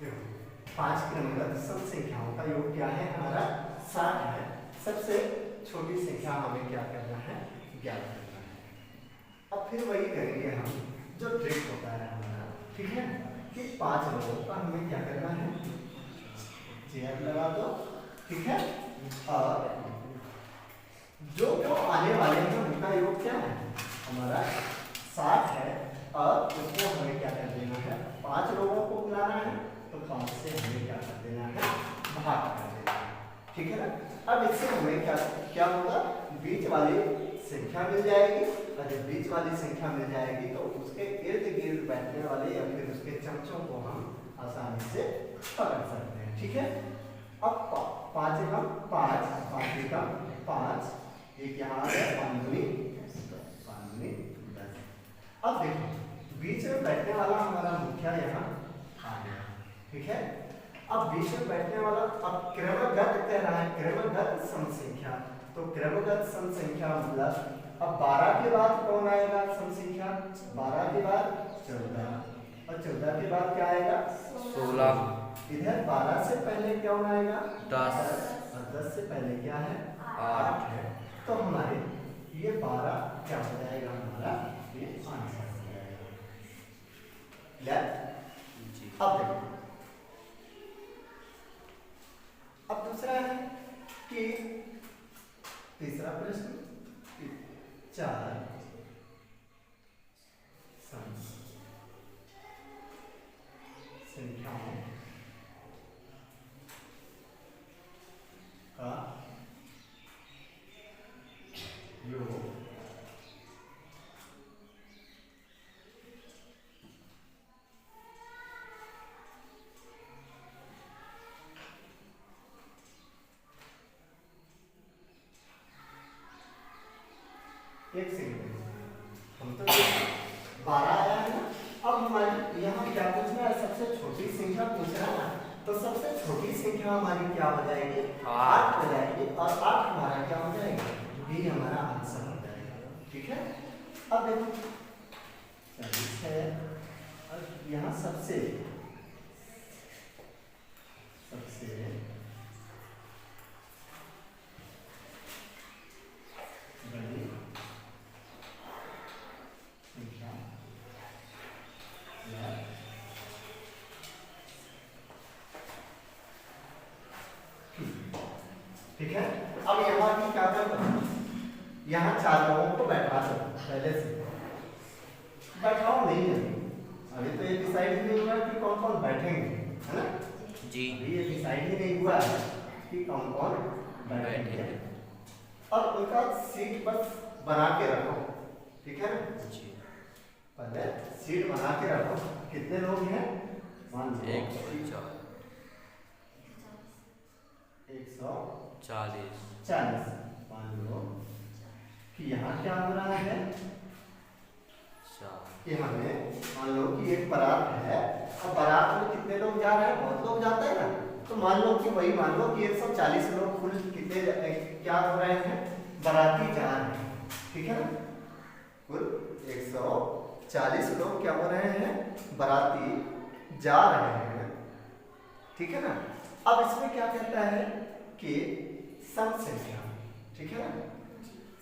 पांच क्रमबद्ध सम संख्याओं का योग क्या है हमारा 60 है। सबसे छोटी संख्या हमें क्या करना है, ज्ञात करना है। अब फिर वही करेंगे हम जो ट्रिक होता है हमारा, ठीक है, कि 5 लोगों का हमें क्या करना है, चेयर लगा दो, ठीक है, और जो जो आने वाले हैं उनका योग क्या है हमारा 60 है, और उसको हमें क्या कर देना है, 5 लोगों को बुलाना है, तो 5 से हमें क्या कर देना है, भाग कर देना है, ठीक है ना। अब इससे हमें क्या क्या होगा, बीच वाली संख्या मिल जाएगी, और जब बीच वाली संख्या मिल जाएगी तो उसके इर्द गिर्द बैठने वाले या फिर उसके चमचों को हम आसानी से पकड़ सकते हैं, ठीक है। अब 5 एकम 5, 5 एकम 5, एक यहाँ है 5 दूनी 10। अब देखो बीच में बैठने वाला हमारा मुखिया यहाँ आ गया, ठीक है। अब बीच में बैठने वाला अब क्रमगत कह रहा है, क्रमगत सम संख्या, तो क्रमगत सम संख्या मतलब अब 12 के बाद कौन आएगा सम संख्या, 12 के बाद 14, और 14 के बाद क्या आएगा 16, इधर 12 से पहले कौन आएगा 10, और 10 से पहले क्या है 8 है। तो हमारे ये 12 क्या हो जाएगा, हमारा ये आंसर हो जाएगा। अब देखो, अब दूसरा है कि तीसरा प्रश्न, 4 सम संख्याओं का योग एक सेकंड, हम तो 12 आया है ना। अब हमारी यहाँ क्या पूछना है, सबसे छोटी संख्या पूछ रहा है ना, तो सबसे छोटी संख्या हमारी क्या हो जाएगी 8 हो जाएगी, और 8 हमारा क्या हो जाएगा, बी हमारा आंसर हो जाएगा, ठीक है। अब देखो 40 है, और यहाँ सबसे बड़ी संख्या ठीक है। अब यहाँ की क्या कर दो, यहाँ 4 लोगों को बैठा दो, पहले से बैठाओ नहीं है, अभी तो ये डिसाइड नहीं हुआ कि कौन कौन बैठेंगे, है ना जी, अभी ये डिसाइड ही नहीं हुआ है कि कौन कौन बैठेंगे, और उनका सीट बस बना के रखो, ठीक है ना जी, पहले सीट बना के रखो। कितने लोग हैं, मान लो 140, मान लो कि यहाँ क्या हो रहा है कि हमें मान लो कि एक बारात है, और बारात में कितने लोग जा रहे हैं, बहुत लोग जाते हैं ना, तो मान लो कि वही मान लो कि 140 लोग कुल कितने क्या हो रहे हैं, बाराती जा रहे हैं, ठीक है ना, कुल 140 लोग क्या हो रहे हैं, बाराती जा रहे हैं, ठीक है ना। अब इसमें क्या कहता है कि सम संख्या, ठीक है ना,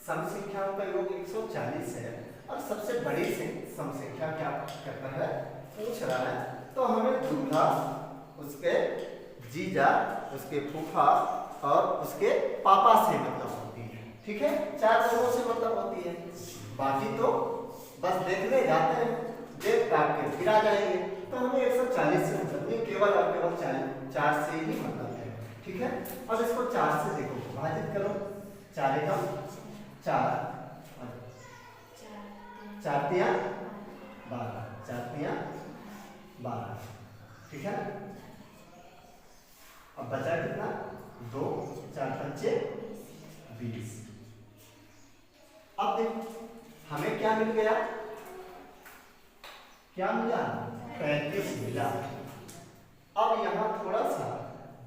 सम संख्याओं का योग 140 है, और सबसे बड़ी सम संख्या क्या करता है, पूछ रहा है, तो हमें दूल्हा, उसके जीजा, उसके फूफा और उसके पापा से मतलब होती है, ठीक है, 4 लोगों से मतलब होती है, बाकी तो बस देखने जाते हैं, देख ताक के फिर आ जाएंगे, तो हमें 140 से मतलब नहीं, केवल और केवल 4 से ही मतलब है, ठीक है। अब इसको 4 से देखो विभाजित करो, 4 एकम 4, 4 तिया 12, 4 तिया 12, ठीक है। अब बचा कितना, 2, 4 पंचे 20। अब देखो हमें क्या मिल गया, क्या मिला 35 मिला। अब यहाँ थोड़ा सा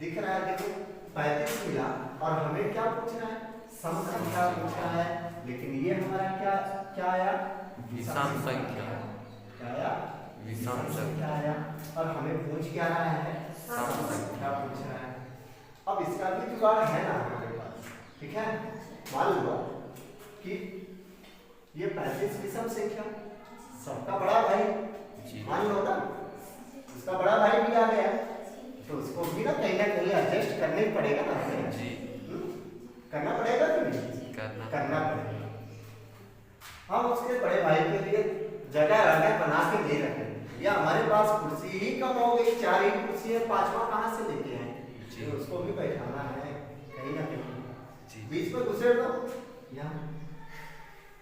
दिख रहा है, देखो 35 मिला, और हमें क्या पूछना है, सम संख्या पूछना है, लेकिन ये हमारा क्या क्या आया, विषम संख्या, क्या आया विषम संख्या आया। और हमें पूछ क्या रहा है, सम संख्या पूछ रहा है। अब इसका भी जुगाड़ है ना हमारे पास, ठीक है। मान लो कि ये 35 विषम संख्या, सबका बड़ा भाई, जी। मान लो ना उसका बड़ा भाई भी आ गया, तो उसको भी ना कहीं एडजस्ट करना ही पड़ेगा ना हमें। जी। करना पड़ेगा कि नहीं? करना पड़ेगा। हम उसके बड़े भाई के लिए जगह बना के दे रहे हैं, या हमारे पास कुर्सी ही कम हो गई, 4 ही कुर्सी है, 5वां कहाँ से लेके आए? तो उसको भी बैठाना है कहीं ना कहीं। बीच में घुसे दो यहाँ,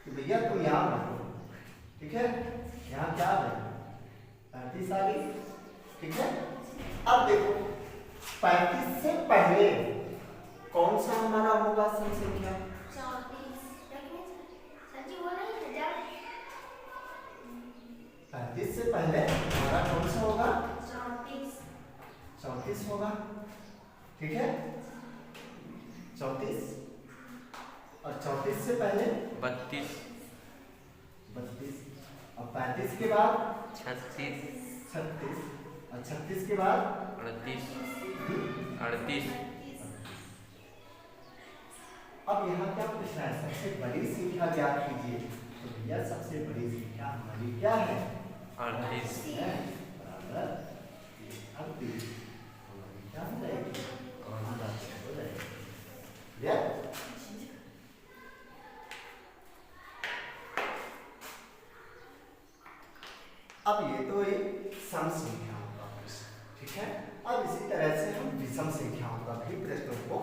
तो भैया तुम यहाँ बैठो, ठीक है। यहाँ क्या है, 35 आ गई, ठीक है। अब देखो 35 से पहले कौन सा हमारा होगा सम संख्या? 35 से पहले हमारा कौन सा होगा? 34 होगा, ठीक है। 34 और 34 से पहले 32 और 35 के बाद 36 और 36 के बाद 38 अब यहाँ क्या पूछ रहा है, सबसे बड़ी संख्या ज्ञात कीजिए। तो भैया सबसे बड़ी संख्या हमारी क्या है? 38 है बराबर 38। हमारी क्या हो जाएगी? हो जाएगी। या? अब ये तो एक सम संख्याओं का प्रश्न, ठीक है। अब इसी तरह से हम विषम संख्याओं का भी प्रश्नों को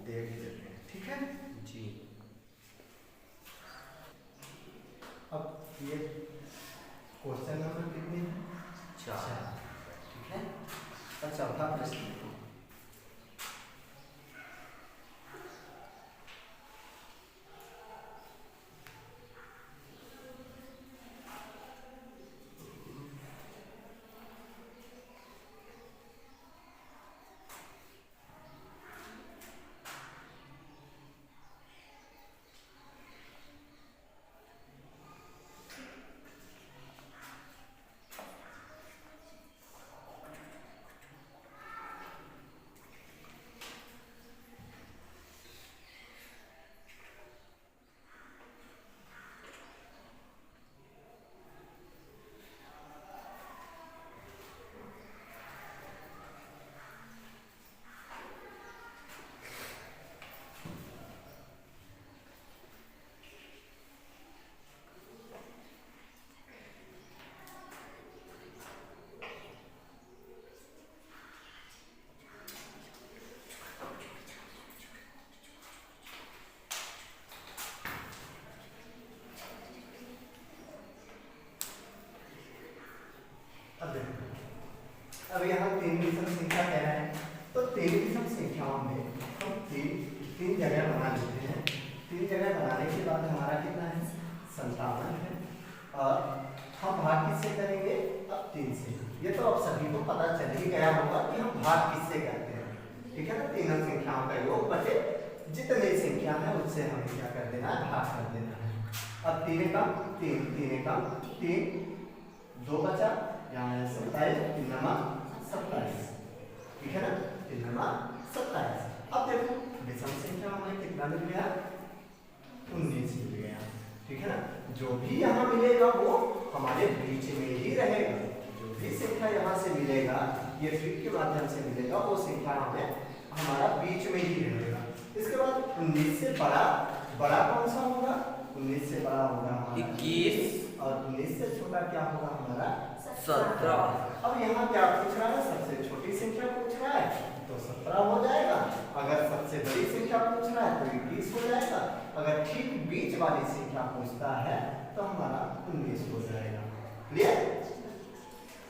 देख लेते हैं, ठीक है जी। अब ये क्वेश्चन नंबर कितने हैं? 4, ठीक है। और चौथा प्रश्न अब यहाँ 3 विषम संख्या कह रहे हैं, तो 3 विषम संख्याओं में हम तीन जगह बना लेते हैं। 3 जगह बनाने के बाद हमारा कितना है? 57 है। और हम भाग किससे करेंगे? अब 3 से। ये तो अब सभी को पता चल ही गया होगा कि हम भाग किससे करते हैं, ठीक है ना। तीनों संख्याओं का योग बटे जितनी संख्या है उससे हमें क्या कर देना है? भाग कर देना है। अब 3 कम 3 2 बचा, यहाँ है 27, 27, ठीक है ना। 27। अब देखो विषम संख्या हमें कितना मिल गया? 19 मिल गया, ठीक है ना। जो भी यहाँ मिलेगा वो हमारे बीच में ही रहेगा। जो भी संख्या यहाँ से मिलेगा, ये ट्रिक के माध्यम से मिलेगा, वो संख्या हमें हमारा बीच में ही रहेगा। इसके बाद 19 से बड़ा कौन सा होगा? 19 से बड़ा होगा 21 और 19 से छोटा क्या होगा हमारा? 17। अब यहाँ क्या पूछ रहा है? सबसे छोटी संख्या पूछ रहा है तो 17 हो जाएगा। अगर सबसे बड़ी संख्या पूछ रहा है तो 21 हो जाएगा। अगर ठीक बीच वाली संख्या पूछता है तो हमारा 19 हो जाएगा। क्लियर?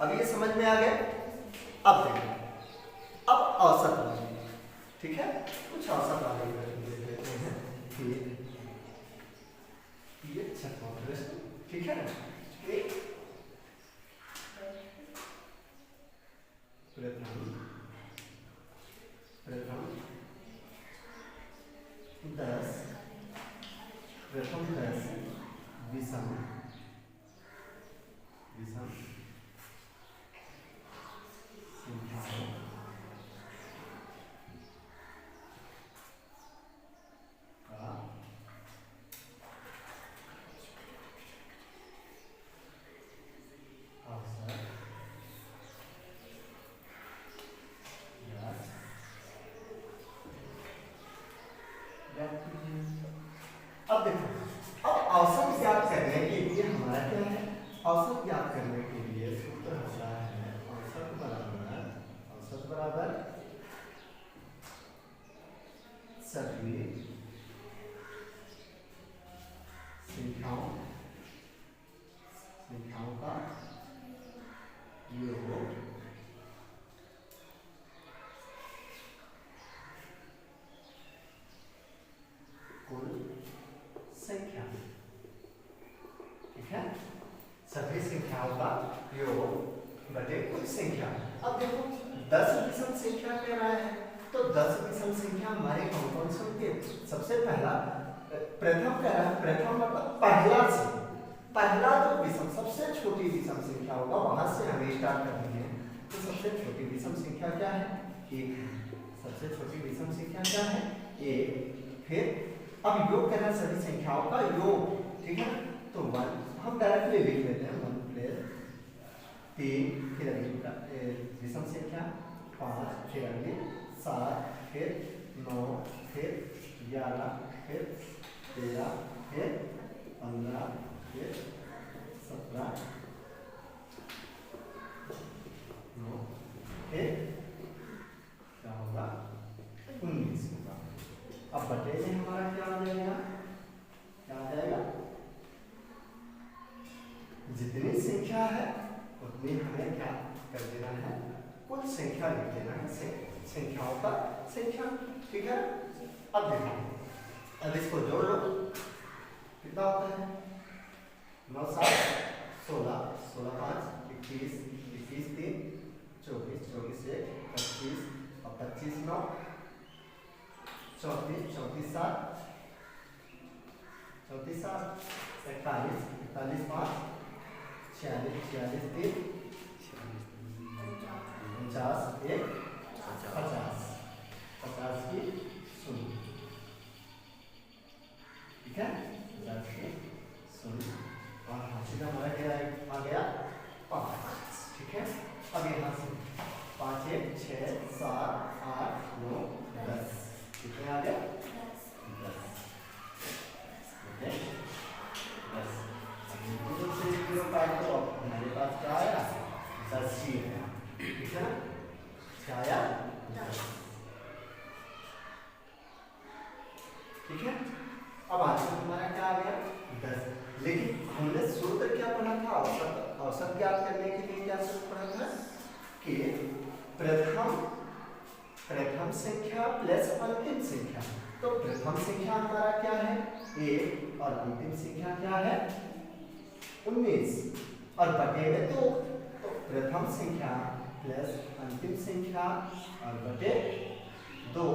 अब ये समझ में आ गया। अब देखो, अब औसत वाले, ठीक है, कुछ औसत वाले देख लेते हैं। ये छठवां प्रश्न, ठीक है ना। प्रथम 10 विषम सभी संख्याओं का योग कुल संख्या। ठीक है, सभी संख्याओं का योग बटे कुल संख्या। अब देखो 10 विषम संख्या कह रहा है, तो 10 विषम संख्या हमारे कौन कौन से होंगे? सबसे पहला प्रथम कह रहा है, प्रथम मतलब पहला से, पहला जो विषम सबसे छोटी विषम संख्या होगा वहां से हमें स्टार्ट करनी है। तो सबसे छोटी विषम संख्या क्या है? 1 है। सबसे छोटी विषम संख्या क्या है? 1। फिर अब योग करना सभी संख्याओं का योग। ठीक है, तो 1 हम डायरेक्टली लिख लेते हैं, 1 प्लस 3, फिर अगली विषम संख्या 5, फिर अगली 7, फिर 9, फिर 11, फिर 13, फिर 15, फिर 17, 9, फिर क्या होगा? 19 होगा। अब बटे में हमारा क्या आ जाएगा? क्या आ जाएगा? जितनी संख्या है उतनी हमें क्या कर देना है? कुल संख्या लिख देना है, संख्याओं का संख्या। ठीक है, अब देखो, अब इसको जोड़ लो, कितना होता है? 9 7 16, 16 5 21, 21 3 24, 24 1 25, और 25 9 34, 34 7 34 7 41, 41 5 46, 46 3 50 1 50, 50 की 0। ठीक है, 50 की 0, और हासिल हमारा क्या आ गया? 5। ठीक है, अब यहाँ से 5 1 6 7 8 9 10, कितने आ गया? 10। ओके, 10 से 0 काट दो, हमारे पास क्या आया? 10 ही है। ठीक है ना, क्या आया? 10। ठीक है, अब आगे हमारा क्या आ गया? 10। लेकिन हमने सूत्र क्या पढ़ा था? औसत। औसत ज्ञात करने के लिए क्या सूत्र पढ़ा था? कि प्रथम संख्या प्लस अंतिम संख्या। तो प्रथम संख्या हमारा क्या है? 1, और अंतिम संख्या क्या है? 19, और बटे में 2। तो प्रथम संख्या प्लस अंतिम संख्या और बटे 2,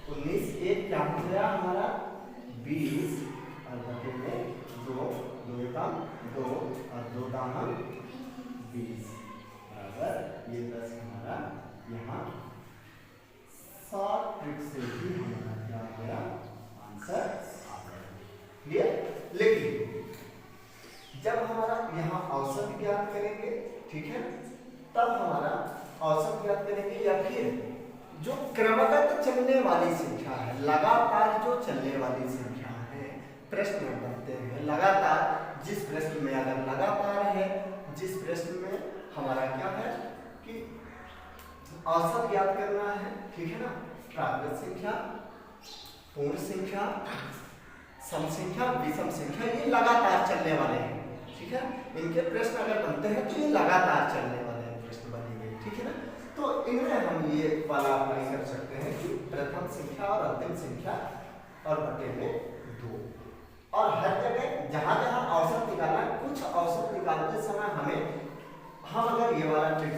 19 1 क्या हो गया हमारा? 20, और बटे में 2, 2 एकम 2, और 2 दाम 20, बराबर ये 10 हमारा यहाँ 7 ट्रिक से ही हमारा क्या हो गया? आंसर आ गया। क्लियर? लेकिन जब हमारा यहाँ औसत ज्ञात करेंगे, ठीक है, तब हमारा औसत ज्ञात करेंगे, या फिर जो क्रमगत चलने वाली संख्या है, लगातार जो चलने वाली संख्या है, प्रश्न बनते हैं लगातार। जिस प्रश्न में अगर लगातार है, जिस प्रश्न में हमारा क्या है कि औसत ज्ञात करना है, ठीक है ना, प्राकृत संख्या, पूर्ण संख्या, सम संख्या, विषम संख्या, ये लगातार चलने वाले हैं। ठीक है, इनके प्रश्न अगर बनते हैं तो ये लगातार चलने वाले हैं प्रश्न बनेंगे। ठीक है ना, तो इनमें हम ये वाला अप्लाई कर सकते हैं कि प्रथम संख्या और अंतिम संख्या और बटे में 2, और हर जगह जहां जहां औसत निकालना, कुछ औसत निकालते समय हमें हम अगर ये वाला ट्रिक